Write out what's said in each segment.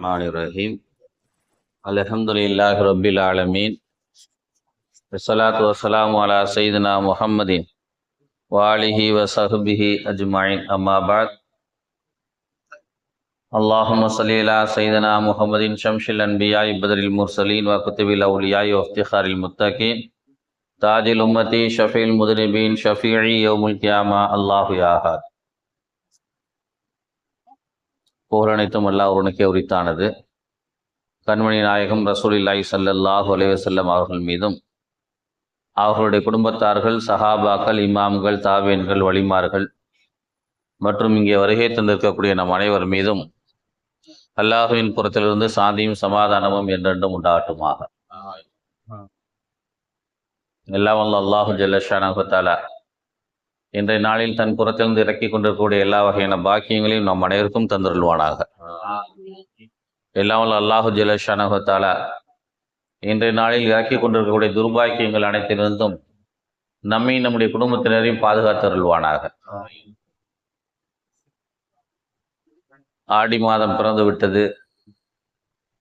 الرحمن الرحيم الحمد لله رب العالمين والصلاة والسلام على سيدنا محمد وآله وصحبه أجمعين أما بعد اللهم صل على سيدنا محمد شمس الأنبياء بدر المرسلين وكتب الأولياء وافتخار المتقين تاج الأمة شفيع المذنبين شفيعي يوم القيامة الله يا أحد. புகழனைத்தும் அல்லாஹ் ஒருவனுக்கே உரித்தானது. கண்மணி நாயகம் ரசூலுல்லாஹி ஸல்லல்லாஹு அலைஹி வஸல்லம் அவர்கள் மீதும் அவர்களுடைய குடும்பத்தார்கள், சஹாபாக்கள், இமாம்கள், தாபீன்கள், வலிமார்கள் மற்றும் இங்கே வருகை தந்திருக்கக்கூடிய நம் அனைவர் மீதும் அல்லாஹுவின் புறத்திலிருந்து சாந்தியும் சமாதானமும் என்றென்றும் உண்டாகட்டுமாக. எல்லாம் வல்ல அல்லாஹு ஜல்ல ஷானஹு தஆலா இன்றைய நாளில் தன் புறத்திலிருந்து இறக்கி கொண்டிருக்கக்கூடிய எல்லா வகையான பாக்கியங்களையும் நம் அனைவருக்கும் தந்துருள்வானாக. எல்லாம் வல்ல அல்லாஹு ஜல்ல ஷானஹு தஆலா இன்றைய நாளில் இறக்கி கொண்டிருக்கக்கூடிய துர்பாக்கியங்கள் அனைத்திலிருந்தும் நம்மை நம்முடைய குடும்பத்தினரையும் பாதுகாத்தருள்வானாக. ஆடி மாதம் பிறந்து விட்டது.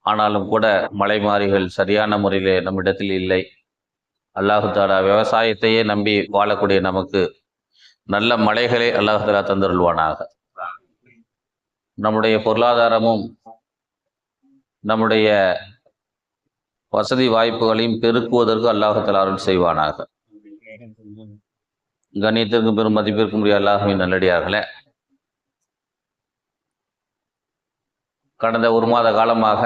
ஆனாலும் கூட மலைமாரிகள் சரியான முறையிலே நம்மிடத்தில் இல்லை. அல்லாஹு தஆலா விவசாயத்தையே நம்பி வாழக்கூடிய நமக்கு நல்ல மலைகளை அல்லாஹ் தஆலா தந்தருள்வானாக. நம்முடைய பொருளாதாரமும் நம்முடைய வசதி வாய்ப்புகளையும் பெருக்குவதற்கு அல்லாஹ் தஆலா அருள் செய்வானாக. கண்ணியத்திற்கும் பெரும் மதிப்பிற்கும் உரிய அல்லாஹ்வின் நல்லடியார்களே, கடந்த ஒரு மாத காலமாக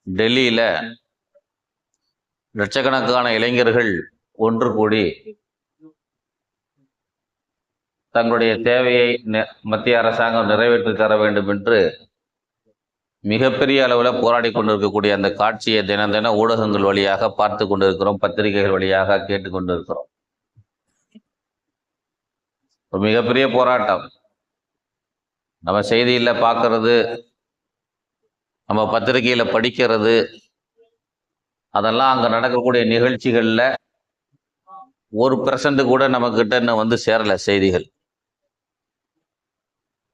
டெல்லியில லட்சக்கணக்கான இளைஞர்கள் ஒன்று கூடி தங்களுடைய தேவையை மத்திய அரசாங்கம் நிறைவேற்றி தர வேண்டும் என்று மிகப்பெரிய அளவில் போராடி கொண்டிருக்கக்கூடிய அந்த காட்சியை தினம் தினம் ஊடகங்கள் வழியாக பார்த்து கொண்டிருக்கிறோம், பத்திரிகைகள் வழியாக கேட்டுக்கொண்டிருக்கிறோம். ஒரு மிகப்பெரிய போராட்டம். நம்ம செய்தியில் பார்க்கறது, நம்ம பத்திரிகையில் படிக்கிறது, அதெல்லாம் அங்கே நடக்கக்கூடிய நிகழ்ச்சிகளில் 1% கூட நம்மக்கிட்ட இன்னும் வந்து சேரலை செய்திகள்.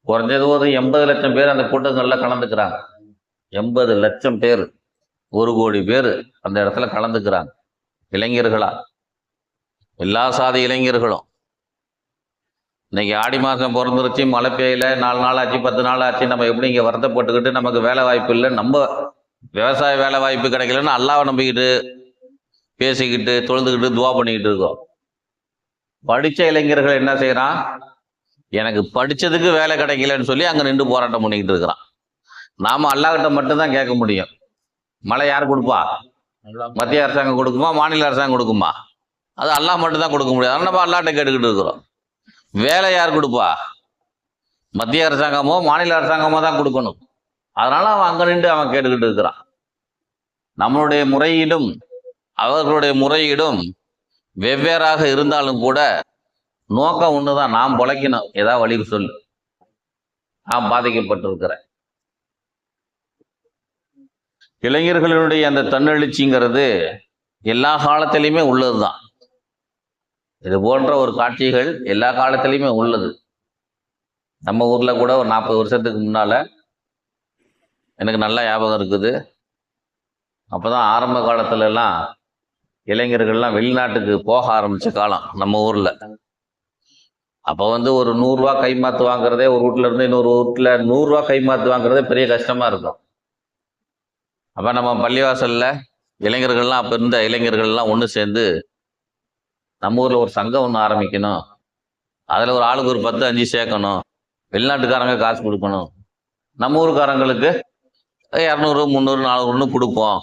குறைஞ்சது ஒரு 80 லட்சம் பேர் அந்த கூட்டங்களில் கலந்துக்கிறாங்க. 80 லட்சம் பேர், 1 கோடி பேர் அந்த இடத்துல கலந்துக்கிறாங்க. இளைஞர்களா, எல்லா சாதி இளைஞர்களும். இன்னைக்கு ஆடி மாதம் பிறந்துருச்சு, மழை பெய்யல, 4 நாள் ஆச்சு, 10 நாள் ஆச்சு, நம்ம எப்படி இங்கே வருத்தப்பட்டுக்கிட்டு நமக்கு வேலை வாய்ப்பு இல்லை, நம்ம விவசாய வேலை வாய்ப்பு கிடைக்கலன்னு அல்லாஹ்வை நம்பிக்கிட்டு பேசிக்கிட்டு தொழுதுகிட்டு துவா பண்ணிக்கிட்டு இருக்கோம். படித்த இளைஞர்கள் என்ன செய்யறான்? எனக்கு படித்ததுக்கு வேலை கிடைக்கலன்னு சொல்லி அங்கே நின்று போராட்டம் பண்ணிக்கிட்டு இருக்கிறான். நாம அல்லாஹ்கிட்ட மட்டும்தான் கேட்க முடியும். மழை யார் கொடுப்பா? மத்திய அரசாங்கம் கொடுக்குமா, மாநில அரசாங்கம் கொடுக்குமா? அது அல்லாஹ் மட்டும்தான் கொடுக்க முடியாது. அதனால நம்ம அல்லாஹ்கிட்ட கேட்டுக்கிட்டு இருக்கிறோம். வேலை யார் கொடுப்பா? மத்திய அரசாங்கமோ மாநில அரசாங்கமோ தான் கொடுக்கணும். அதனால அவன் அங்கே நின்று அவன் கேட்டுக்கிட்டு இருக்கிறான். நம்மளுடைய முறையீடும் அவர்களுடைய முறையீடும் வெவ்வேறாக இருந்தாலும் கூட நோக்கம் ஒண்ணுதான், நாம் பொழைக்கணும். ஏதாவது வழி சொல்லு, நாம் பாதிக்கப்பட்டிருக்கிறேன். இளைஞர்களுடைய அந்த தன்னெழுச்சிங்கிறது எல்லா காலத்திலையுமே உள்ளதுதான். இது போன்ற ஒரு காட்சிகள் எல்லா காலத்திலையுமே உள்ளது. நம்ம ஊர்ல கூட ஒரு 40 வருஷத்துக்கு முன்னால எனக்கு நல்லா ஞாபகம் இருக்குது. அப்போதான் ஆரம்ப காலத்துல எல்லாம் இளைஞர்கள்லாம் வெளிநாட்டுக்கு போக ஆரம்பிச்ச காலம் நம்ம ஊர்ல. அப்போ வந்து ஒரு 100 ரூபா கைமாத்து வாங்குறதே, ஒரு வீட்டுல இருந்து இன்னொரு வீட்டுல 100 ரூபா கைமாத்து வாங்குறதே பெரிய கஷ்டமா இருக்கும். அப்ப நம்ம பள்ளிவாசல்ல இளைஞர்கள்லாம், அப்ப இருந்த இளைஞர்கள்லாம் ஒன்று சேர்ந்து நம்ம ஊர்ல ஒரு சங்கம் ஒன்று ஆரம்பிக்கணும், அதுல ஒரு ஆளுக்கு ஒரு 10 5 சேர்க்கணும், வெளிநாட்டுக்காரங்க காசு கொடுக்கணும், நம்ம ஊருக்காரங்களுக்கு 200 300 400 கொடுப்போம்,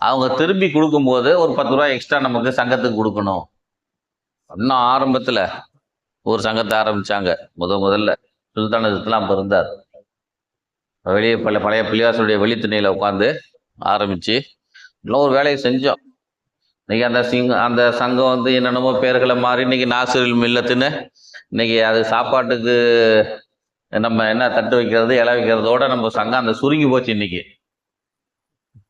அவங்க திருப்பி கொடுக்கும்போது ஒரு 10 ரூபாய் எக்ஸ்ட்ரா நமக்கு சங்கத்துக்கு கொடுக்கணும் அப்படின்னா ஆரம்பத்துல ஒரு சங்கத்தை ஆரம்பிச்சாங்க. முதல்ல சுல்தான் இஸ்லாம் இருந்தார். வெளியே பழைய பள்ளிவாசலுடைய வெளித்திணையில உட்காந்து ஆரம்பிச்சு எல்லாம் ஒரு வேலையை செஞ்சோம். இன்னைக்கு அந்த சங்கம் வந்து என்னென்னமோ பேர்களை மாறி இன்னைக்கு நாசிரில் மில்லத்துன்னு இன்னைக்கு அது சாப்பாட்டுக்கு நம்ம என்ன தட்டு வைக்கிறது, இலை வைக்கிறதோட நம்ம சங்கம் அந்த சுருங்கி போச்சு. இன்னைக்கு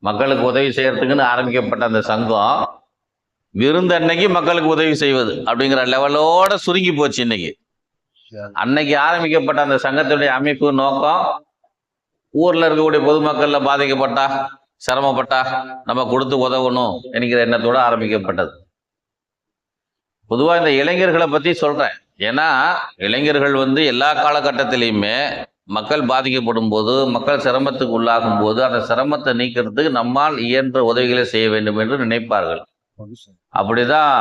மக்களுக்கு உதவி செய்யறதுக்குன்னு ஆரம்பிக்கப்பட்ட அந்த சங்கம் விருந்தன்னைக்கு மக்களுக்கு உதவி செய்வது அப்படிங்கிற லெவலோட சுருங்கி போச்சு இன்னைக்கு. அன்னைக்கு ஆரம்பிக்கப்பட்ட அந்த சங்கத்துடைய அமைப்பு நோக்கம் ஊர்ல இருக்கக்கூடிய பொதுமக்கள்ல பாதிக்கப்பட்டா சிரமப்பட்டா நம்ம கொடுத்து உதவணும் என்கிற எண்ணத்தோட ஆரம்பிக்கப்பட்டது. பொதுவா இந்த இளைஞர்களை பத்தி சொல்றேன். ஏன்னா இளைஞர்கள் எல்லா காலகட்டத்திலையுமே மக்கள் பாதிக்கப்படும் போது, மக்கள் சிரமத்துக்கு உள்ளாகும் போது அந்த சிரமத்தை நீக்கிறதுக்கு நம்மால் இயன்ற உதவிகளை செய்ய வேண்டும் என்று நினைப்பார்கள். அப்படிதான்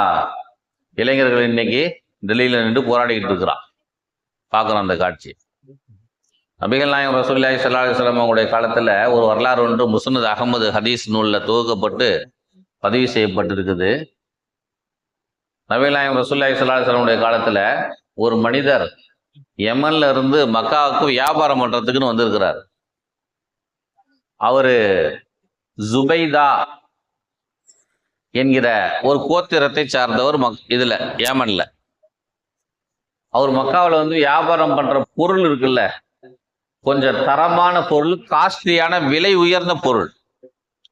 இளைஞர்கள் இன்னைக்கு டெல்லியில நின்று போராடிக்கிட்டு இருக்கிறான். பார்க்குறோம் அந்த காட்சி. நபிகள் நாயகம் ரசூலுல்லாஹி ஸல்லல்லாஹு அலைஹி வஸல்லம் அவங்களுடைய காலத்துல ஒரு வரலாறு ஒன்று முஸ்னத் அகமது ஹதீஸ் நூல்ல தொகுக்கப்பட்டு பதிவு செய்யப்பட்டிருக்குது. நபிகள் நாயகம் ரசூலுல்லாஹி ஸல்லல்லாஹு அலைஹி வஸல்லம் காலத்துல ஒரு மனிதர் யமன்ல இருந்து மக்காவுக்கு வியாபாரம் பண்றதுக்குன்னு வந்திருக்கிறார். அவரு ஜுபைதா என்கிற ஒரு கோத்திரத்தை சார்ந்தவர் இதுல யமன்ல. அவர் மக்காவில் வியாபாரம் பண்ற பொருள் இருக்குல்ல, கொஞ்சம் தரமான பொருள், காஸ்ட்லியான விலை உயர்ந்த பொருள்,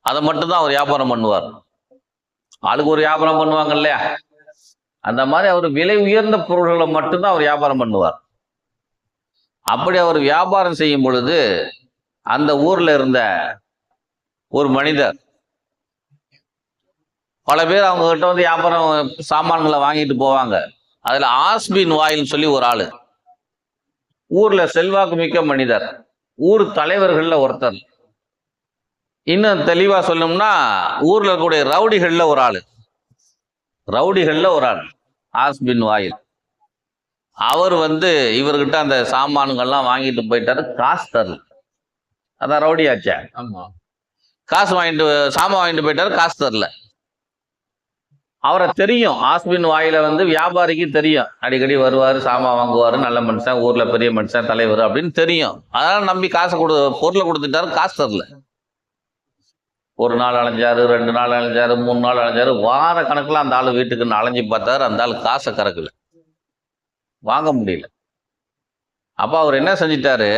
அதை மட்டும்தான் அவர் வியாபாரம் பண்ணுவார். ஆளுக்கு ஒரு வியாபாரம் பண்ணுவாங்க இல்லையா, அந்த மாதிரி அவர் விலை உயர்ந்த பொருள்களை மட்டும்தான் அவர் வியாபாரம் பண்ணுவார். அப்படி அவர் வியாபாரம் செய்யும் பொழுது அந்த ஊர்ல இருந்த ஒரு மனிதர், பல பேர் அவங்க கிட்ட வியாபாரம் சாமான்களை வாங்கிட்டு போவாங்க. அதுல ஆஸ்பின் வாயில்னு சொல்லி ஒரு ஆளு, ஊர்ல செல்வாக்கு மிக்க மனிதர், ஊர் தலைவர்கள்ல ஒருத்தர். இன்னும் தெளிவா சொல்லணும்னா ஊர்ல இருக்கக்கூடிய ரவுடிகள்ல ஒரு ஆள் ஆஸ்பின் வாயில். அவர் இவர்கிட்ட அந்த சாமான்கள்லாம் வாங்கிட்டு போயிட்டாரு, காசு தரல. அதான் ரவுடி ஆச்சா, காசு வாங்கிட்டு சாமான் வாங்கிட்டு போயிட்டாரு, காசு தரல. அவரை தெரியும், ஆஸ்பின் வாயில வியாபாரிக்கு தெரியும், அடிக்கடி வருவாரு, சாமான் வாங்குவாரு, நல்ல மனுஷன், ஊர்ல பெரிய மனுஷன், தலைவர் அப்படின்னு தெரியும். அதனால நம்பி காசை பொருளை கொடுத்துட்டாரு, காசு தரல. ஒரு நாள் அலைஞ்சாரு, 2 நாள் அலைஞ்சாரு, 3 நாள் அலைஞ்சாரு, வார கணக்குல அந்த ஆளு வீட்டுக்கு அலைஞ்சு பார்த்தாரு. அந்த ஆளு காசை கறக்கல, வாங்க முடியல. அப்ப அவர் என்ன செஞ்சிட்டாரு,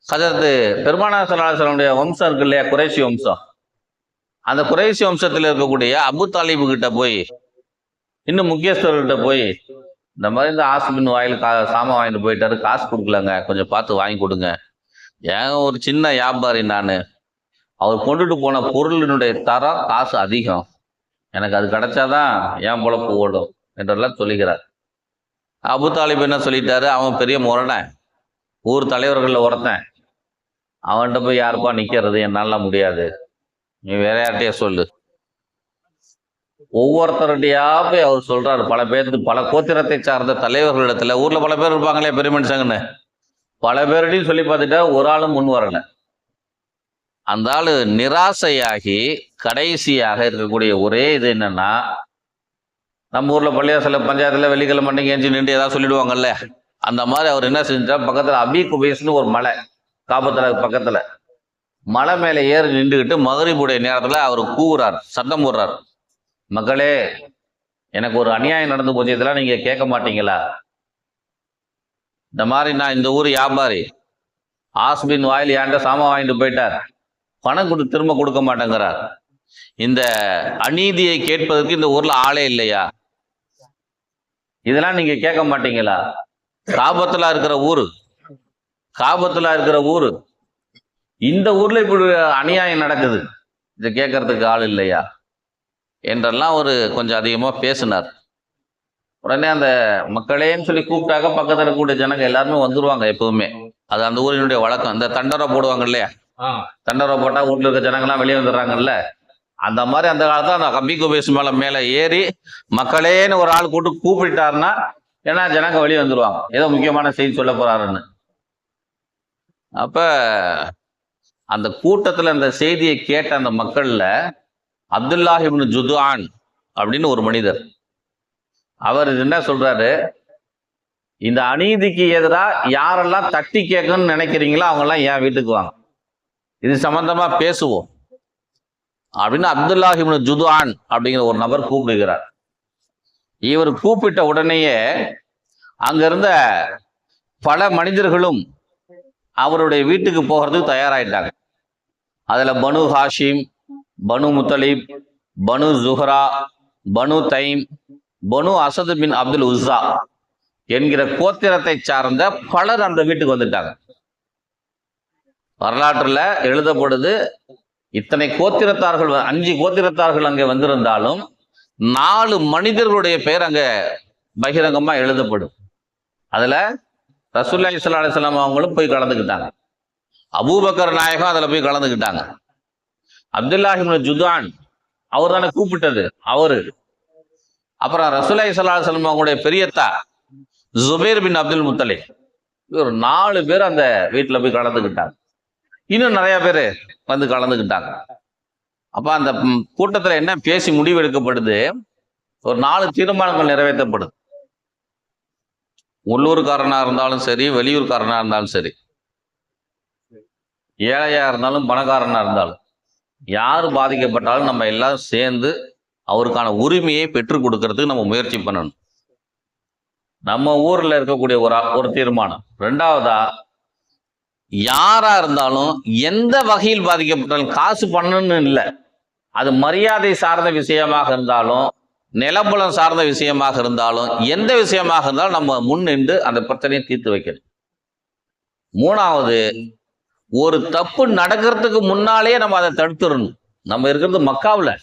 ஹஜரத் பெருமானார் ஸல்லல்லாஹு அலைஹி வஸல்லம் வம்சம் இருக்கு இல்லையா, குறைஷி வம்சம், அந்த குறைஷி வம்சத்தில் இருக்கக்கூடிய அபு தாலிபு கிட்ட போய், இன்னும் முக்கியஸ்தர்கிட்ட போய், இந்த மாதிரி இந்த ஆஸ்பின் வாயில் சாமான் வாங்கிட்டு போயிட்டாரு, காசு கொடுக்கலங்க, கொஞ்சம் பார்த்து வாங்கி கொடுங்க. ஏன் ஒரு சின்ன வியாபாரி நான், அவர் கொண்டுட்டு போன பொருளினுடைய தரம் காசு அதிகம், எனக்கு அது கிடைச்சாதான் என் பொழப்பு ஓடும் என்றெல்லாம் சொல்லுகிறார். அபு தாலிப் என்ன சொல்லிட்டாரு, அவன் பெரிய முரணன், ஊர் தலைவர்களில் ஒருத்தன், அவன்கிட்ட போய் யாருப்பா நிற்கிறது, என்னால முடியாது, நீ வேற யார்கிட்டயே சொல்லு. ஒவ்வொருத்தருடையா போய் அவர் சொல்றாரு. பல பேருக்கு, பல கோத்திரத்தை சார்ந்த தலைவர்களிடத்துல, ஊர்ல பல பேர் இருப்பாங்களே பெரிய மனுஷங்கன்னு, பல பேருடையும் சொல்லி பார்த்துட்டா ஒரு ஆளும் முன் வரல. அந்த ஆளு நிராசையாகி கடைசியாக இருக்கக்கூடிய ஒரே இது என்னன்னா, நம்ம ஊர்ல பள்ளியாசல பஞ்சாயத்துல வெள்ளிக்கிழமை மண்டைக்கு எஞ்சி நின்று ஏதாவது சொல்லிடுவாங்கல்ல, அந்த மாதிரி அவர் என்ன செஞ்சார், பக்கத்துல அபி குபேஸ்னு ஒரு மலை, காபத்துல பக்கத்துல மலை மேல ஏறி நின்றுக்கிட்டு மகரிபுடைய நேரத்துல அவர் கூவுறார், சத்தம் போடுறார், மக்களே எனக்கு ஒரு அநியாயம் நடந்து போச்சு, இதெல்லாம் நீங்க கேட்க மாட்டீங்களா? இந்த மாதிரி நான் இந்த ஊர் வியாபாரி, ஆஸ்பின் வாயில் ஏன்ட சாமான் வாங்கிட்டு போயிட்டார், பணம் திரும்ப கொடுக்க மாட்டேங்கிறார், இந்த அநீதியை கேட்பதற்கு இந்த ஊர்ல ஆளே இல்லையா? இதெல்லாம் நீங்க கேட்க மாட்டீங்களா? காபத்துல இருக்கிற ஊரு, இந்த ஊர்ல இப்படி அநியாயம் நடக்குது, இதை கேட்கறதுக்கு ஆள் இல்லையா என்றெல்லாம் ஒரு கொஞ்சம் அதிகமா பேசினார். உடனே அந்த மக்களேன்னு சொல்லி கூப்பிட்டாக்க பக்கத்துல இருக்கக்கூடிய ஜனங்க எல்லாருமே வந்துருவாங்க. எப்பவுமே அது அந்த ஊரினுடைய வழக்கம். இந்த தண்டரை போடுவாங்க இல்லையா, தண்டரை போட்டா ஊர்ல இருக்க ஜனங்கள்லாம் வெளியே வந்துடுறாங்கல்ல, அந்த மாதிரி அந்த காலத்துல அந்த கபி குபேஸ் மேல ஏறி மக்களேன்னு ஒரு ஆள் கூப்பிட்டாருன்னா, ஏன்னா ஜனங்க வெளியே வந்துருவாங்க, ஏதோ முக்கியமான செய்தி சொல்ல போறாருன்னு. அப்ப அந்த கூட்டத்துல அந்த செய்தியை கேட்ட அந்த மக்கள்ல அப்துல்லாஹ் இப்னு ஜுதுஆன் அப்படின்னு ஒரு மனிதர், அவர் என்ன சொல்றாரு, இந்த அநீதிக்கு எதிராக யாரெல்லாம் தட்டி கேட்கணும்னு நினைக்கிறீங்களோ அவங்க எல்லாம் என் வீட்டுக்கு வாங்க, இது சம்பந்தமா பேசுவோம் அப்படின்னு அப்துல்லாஹ் இப்னு ஜுதுஆன் அப்படிங்கிற ஒரு நபர் கூப்பிடுகிறார். இவர் கூப்பிட்ட உடனேயே அங்க இருந்த பல மனிதர்களும் அவருடைய வீட்டுக்கு போகிறதுக்கு தயாராயிட்டாங்க. அதுல பனு ஹாஷிம், பனு முத்தலிப், பனு ஜுஹ்ரா, பனு தைம், பனு அசத் பின் அப்துல் உஸ்ஸா என்கிற கோத்திரத்தை சார்ந்த பலர் அந்த வீட்டுக்கு வந்துட்டாங்க. வரலாற்றுல எழுதப்படுது. இத்தனை கோத்திரத்தார்கள் 5 கோத்திரத்தார்கள் அங்கே வந்திருந்தாலும் 4 மனிதர்களுடைய பெயர் அங்க பகிரங்கமா எழுதப்படும். அதுல ரசூலுல்லாஹி ஸல்லல்லாஹு அலைஹி வஸல்லம் அவங்களும் போய் கலந்துக்கிட்டாங்க. அபூபக்கர் நாயகம் அதுல போய் கலந்துக்கிட்டாங்க. அப்துல்லாஹ் இப்னு ஜுதான் அவர் தானே கூப்பிட்டது அவரு. அப்புறம் ரசூலுல்லாஹி ஸல்லல்லாஹு அலைஹி வஸல்லம் அவங்களுடைய பெரியத்தா ஜுபைர் பின் அப்துல் முத்தலிப், ஒரு 4 பேர் அந்த வீட்டுல போய் கலந்துக்கிட்டாங்க. இன்னும் நிறைய பேர் வந்து கலந்துக்கிட்டாங்க. அப்ப அந்த கூட்டத்துல என்ன பேசி முடிவு எடுக்கப்படுது, ஒரு 4 தீர்மானங்கள் நிறைவேற்றப்படுது. உள்ளூர்காரனா இருந்தாலும் சரி, வெளியூர்காரனா இருந்தாலும் சரி, ஏழையா இருந்தாலும் பணக்காரனா இருந்தாலும், யார் பாதிக்கப்பட்டாலும் நம்ம எல்லாரும் சேர்ந்து அவருக்கான உரிமையை பெற்றுக் கொடுக்கறதுக்கு நம்ம முயற்சி பண்ணணும். நம்ம ஊர்ல இருக்கக்கூடிய ஒரு தீர்மானம். 2வதா, யாரா இருந்தாலும் எந்த வகையில் பாதிக்கப்பட்டாலும், காசு பண்ணணும்னு இல்லை, அது மரியாதை சார்ந்த விஷயமாக இருந்தாலும், நிலபலம் சார்ந்த விஷயமாக இருந்தாலும், எந்த விஷயமாக இருந்தாலும் நம்ம முன்னின்று அந்த பிரச்சனையை தீர்த்து வைக்கணும். 3வது, ஒரு தப்பு நடக்கிறதுக்கு முன்னாலே நம்ம அதை தடுத்துடணும். நம்ம இருக்கிறது மக்காவில்,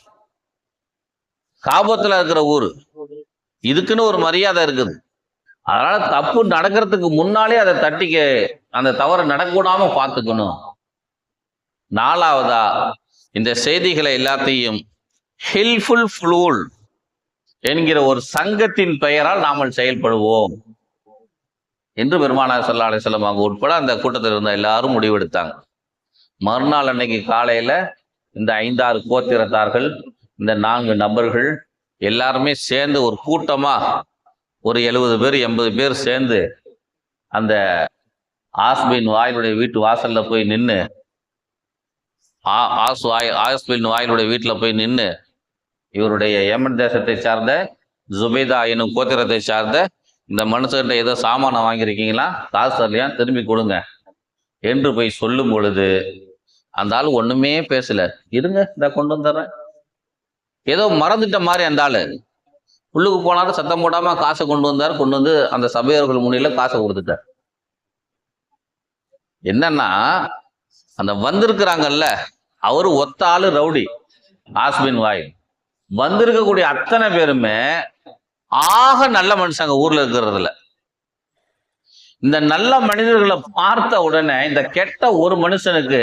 காபத்துல இருக்கிற ஊரு, இதுக்குன்னு ஒரு மரியாதை இருக்குது. அதனால தப்பு நடக்கிறதுக்கு முன்னாலே அதை தட்டிக்க, அந்த தவறு நடக்கூடாம பார்த்துக்கணும். 4வதா, இந்த செய்திகளை எல்லாத்தையும் ஹில்ஃபுல் ஃப்ளூல் என்கிற ஒரு சங்கத்தின் பெயரால் நாமல் செயல்படுவோம் என்று பெருமானார் ஸல்லல்லாஹு அலைஹி வஸல்லம் அவங்க உட்பட அந்த கூட்டத்தில் இருந்த எல்லாரும் முடிவெடுத்தாங்க. மறுநாள் அன்னைக்கு காலையில இந்த 5-6 கோத்திரத்தார்கள், இந்த 4 நபர்கள் எல்லாருமே சேர்ந்து ஒரு கூட்டமா ஒரு 70 பேர் 80 பேர் சேர்ந்து அந்த ஆஸ்பின் வாயிலுடைய வீட்டு வாசல்ல போய் நின்று, ஆஸ்பின் வாயிலுடைய வீட்டுல போய் நின்று, இவருடைய யமன் தேசத்தை சார்ந்த ஜுபைதா எனும் கோத்திரத்தை சார்ந்த இந்த மனுஷர்கிட்ட ஏதோ சாமானம் வாங்கியிருக்கீங்களா, காசு தரலையா, திரும்பி கொடுங்க என்று போய் சொல்லும் பொழுது அந்த ஆள் ஒண்ணுமே பேசல. இருங்க, இந்த கொண்டு வந்துடுறேன். ஏதோ மறந்துட்ட மாதிரி அந்த ஆளு உள்ளுக்கு போனாலும் சத்தம் போடாம காசை கொண்டு வந்தார். கொண்டு வந்து அந்த சபையர்கள் முன்னில காசை கொடுத்துட்டார். என்னன்னா, அந்த வந்திருக்கிறாங்கல்ல, அவரு ஒத்த ஆளு ரவுடி ஆஸ்பின் வாயில். வந்திருக்கக்கூடிய அத்தனை பேருமே ஆக நல்ல மனுஷங்க ஊர்ல இருக்கிறதுல. இந்த நல்ல மனிதர்களை பார்த்த உடனே இந்த கெட்ட ஒரு மனுஷனுக்கு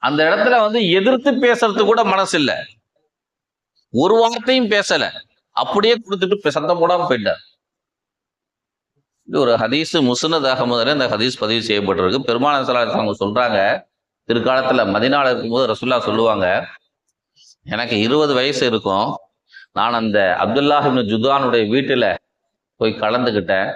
அந்த இடத்துல வந்து எதிர்த்து பேசுறது கூட மனசு இல்லை, ஒரு வார்த்தையும் பேசல, அப்படியே கொடுத்துட்டு சத்தம் போடாம போயிட்டார். இது ஒரு ஹதீஸ், முஸ்னத் அஹ்மதுல இந்த ஹதீஸ் பதிவு செய்யப்பட்டிருக்கு. பெருமானார் ஸல்லல்லாஹு அலைஹி வஸல்லம் சொல்றாங்க, பிற்காலத்துல மதீனால இருக்கும்போது ரசூலுல்லாஹ் சொல்லுவாங்க, எனக்கு 20 வயசு இருக்கும், நான் அந்த அப்துல்லாஹ் இப்னு ஜுதானுடைய வீட்டுல போய் கலந்துக்கிட்டேன்.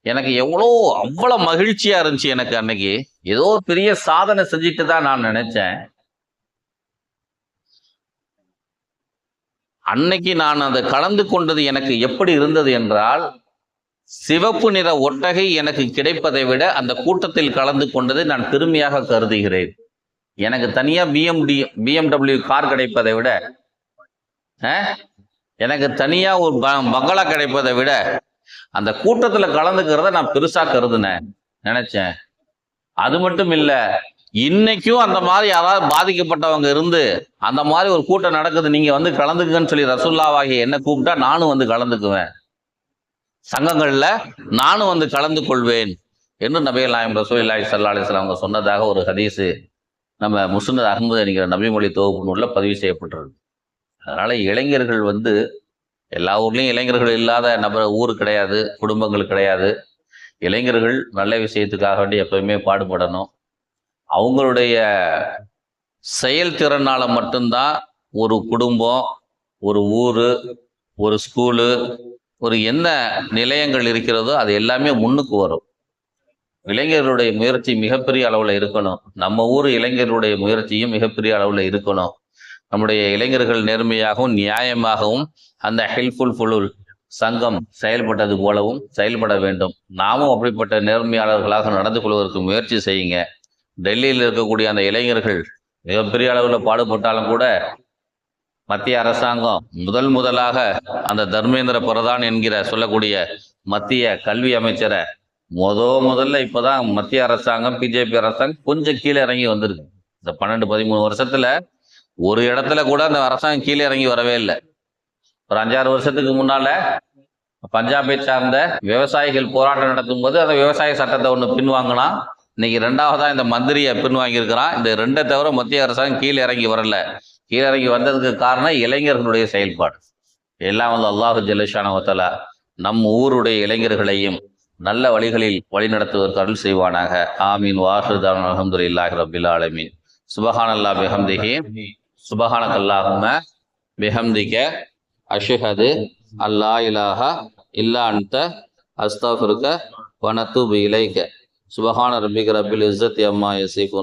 எனக்கு அவ்வளவு மகிழ்ச்சியா இருந்துச்சு. எனக்கு அன்னைக்கு ஏதோ பெரிய சாதனை செஞ்சுட்டு தான் நான் நினைச்சேன். அன்னைக்கு நான் அதை கலந்து கொண்டது எனக்கு எப்படி இருந்தது என்றால், சிவப்பு நிற ஒட்டகை எனக்கு கிடைப்பதை விட அந்த கூட்டத்தில் கலந்து கொண்டதை நான் பெருமையாக கருதுகிறேன். எனக்கு தனியா BMW கார் கிடைப்பதை விட, எனக்கு தனியா ஒரு பங்களா கிடைப்பதை விட அந்த கூட்டத்துல கலந்துக்கிறத நான் பெருசா கருதுனேன், நினைச்சேன். அது மட்டும் இல்ல, இன்னைக்கும் அந்த மாதிரி யாராவது பாதிக்கப்பட்டவங்க இருந்து அந்த மாதிரி ஒரு கூட்டம் நடக்குது, நீங்க வந்து கலந்துக்குங்கன்னு சொல்லி ரசூலுல்லாஹ்வாகிய என்ன கூப்பிட்டா நானும் வந்து கலந்துக்குவேன், சங்கங்கள்ல நானும் வந்து கலந்து கொள்வேன் என்று நபிகள் நாயகம் ரசூலுல்லாஹி ஸல்லல்லாஹு அலைஹி வஸல்லம் அவங்க சொன்னதாக ஒரு ஹதீஸ் நம்ம முஸ்னத் அஹ்மது என்கிற நபிமொழி தொகுப்பு நூல்ல பதிவு செய்யப்பட்டிருக்கு. அதனால இளைஞர்கள் வந்து, எல்லா ஊர்லயும் இளைஞர்கள் இல்லாத ஊர் கிடையாது, குடும்பங்கள் கிடையாது. இளைஞர்கள் நல்ல விஷயத்துக்காக வேண்டி எப்பவுமே பாடுபடணும். அவங்களுடைய செயல்திறனால மட்டும்தான் ஒரு குடும்பம், ஒரு ஊரு, ஒரு ஸ்கூலு, ஒரு என்ன நிலையங்கள் இருக்கிறதோ அது எல்லாமே முன்னுக்கு வரும். இளைஞர்களுடைய முயற்சி மிகப்பெரிய அளவுல இருக்கணும். நம்ம ஊர் இளைஞர்களுடைய முயற்சியும் மிகப்பெரிய அளவுல இருக்கணும். நம்முடைய இளைஞர்கள் நேர்மையாகவும் நியாயமாகவும் அந்த ஹெல்ப்ஃபுல் ஃபுல் சங்கம் செயல்பட்டது போலவும் செயல்பட வேண்டும். நாமும் அப்படிப்பட்ட நேர்மையாளர்களாக நடந்து கொள்வதற்கு முயற்சி செய்யுங்க. டெல்லியில் இருக்கக்கூடிய அந்த இளைஞர்கள் மிகப்பெரிய அளவில் பாடுபட்டாலும் கூட மத்திய அரசாங்கம் முதலாக அந்த தர்மேந்திர பிரதான் என்கிற சொல்லக்கூடிய மத்திய கல்வி அமைச்சரை முதல்ல இப்பதான் மத்திய அரசாங்கம், பிஜேபி அரசாங்கம் கொஞ்சம் கீழே இறங்கி வந்திருக்கு. இந்த 12-13 வருஷத்துல ஒரு இடத்துல கூட அந்த அரசாங்கம் கீழே இறங்கி வரவே இல்லை. ஒரு 5-6 வருஷத்துக்கு முன்னால பஞ்சாபை சார்ந்த விவசாயிகள் போராட்டம் நடத்தும் போது அந்த விவசாய சட்டத்தை ஒன்று பின்வாங்கினா, இன்னைக்கு 2வதா இந்த மந்திரியை பின்வாங்கியிருக்கிறான். இந்த 2 தவிர மத்திய அரசாங்கம் கீழே இறங்கி வரல. கீழே இறங்கி வந்ததுக்கு காரணம் இளைஞர்களுடைய செயல்பாடு. எல்லாம் வந்து அல்லாஹு ஜல்லஷானஹு வ தஆலா நம் ஊருடைய இளைஞர்களையும் நல்ல வழிகளில் வழிநடத்துவதற்கு அருள் செய்வானாக. ஆமீன். வாஹிரு தஅவானா அல்ஹம்துலில்லாஹி ரப்பில் ஆலமீன். சுப்ஹானல்லாஹி பிஹம்திஹி சுப்ஹானக்கல்லாஹும்ம பிஹம்திக அஷ்ஹது அல்லா இலாஹா இல்லா அன்த அஸ்தக்ஃபிருக வ நத்தூபு இலைக. சுப்ஹான ரப்பிக ரப்பில் இஸ்ஸத்தி அம்மா யசிஃபூன்.